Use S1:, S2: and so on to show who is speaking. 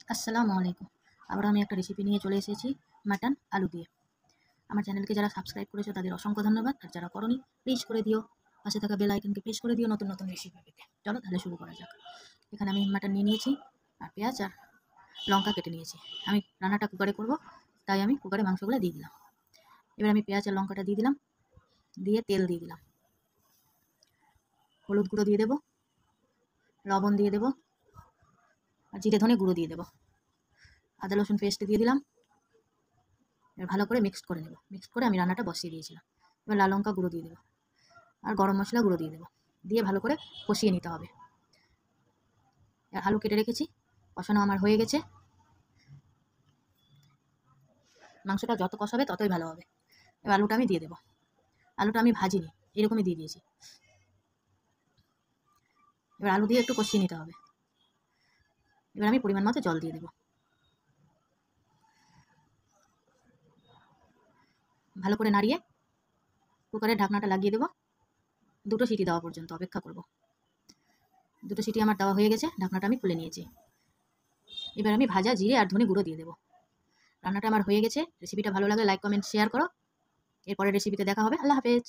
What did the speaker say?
S1: আসসালামু আলাইকুম। আবার আমি একটা রেসিপি নিয়ে চলে এসেছি মাটন আলু দিয়ে। আমার চ্যানেলকে যারা সাবস্ক্রাইব করেছো তাদের অসংখ্য ধন্যবাদ। আর যারা করোনি প্লিজ করে দিও। পাশে থাকা বেল আইকনকে প্রেস করে দিও নতুন নতুন রেসিপি পেতে। চলো তাহলে শুরু করা যাক। এখানে আমি মাটন নিয়ে নিয়েছি আর পেঁয়াজ আর লঙ্কা কেটে নিয়েছি। আমি রান্নাটা কুকারে করব, তাই আমি কুকারে মাংসগুলো দিয়ে দিলাম। এবার আমি পেঁয়াজ আর লঙ্কাটা দিয়ে দিলাম, দিয়ে তেল দিয়ে দিলাম, হলুদ গুঁড়ো দিয়ে দেবো, লবণ দিয়ে দেবো আর জিরে ধনে গুঁড়ো দিয়ে দেবো, আদা রসুন পেস্ট দিয়ে দিলাম। এবার ভালো করে মিক্সড করে নেব। মিক্সড করে আমি রান্নাটা বসিয়ে দিয়েছিলাম। এবার লাল লঙ্কা গুঁড়ো দিয়ে দেবো আর গরম মশলা গুঁড়ো দিয়ে দেবো, দিয়ে ভালো করে কষিয়ে নিতে হবে। আর আলু কেটে রেখেছি, কষানো আমার হয়ে গেছে। মাংসটা যত কষাবে ততই ভালো হবে। এবার আলুটা আমি দিয়ে দেবো। আলুটা আমি ভাজিনি, এরকমই দিয়ে দিয়েছি। এবার আলু দিয়ে একটু কষিয়ে নিতে হবে। এবার আমি পরিমাণ মতো জল দিয়ে দেবো। ভালো করে নাড়িয়ে কুকারের ঢাকনাটা লাগিয়ে দেবো। দুটো সিটি দেওয়া পর্যন্ত অপেক্ষা করব। দুটো সিটি আমার দেওয়া হয়ে গেছে, ঢাকনাটা আমি খুলে নিয়েছি। এবার আমি ভাজা জিরে আর ধনে গুঁড়ো দিয়ে দেবো। রান্নাটা আমার হয়ে গেছে। রেসিপিটা ভালো লাগলে লাইক কমেন্ট শেয়ার করো। এরপরের রেসিপিতে দেখা হবে। আল্লাহ হাফেজ।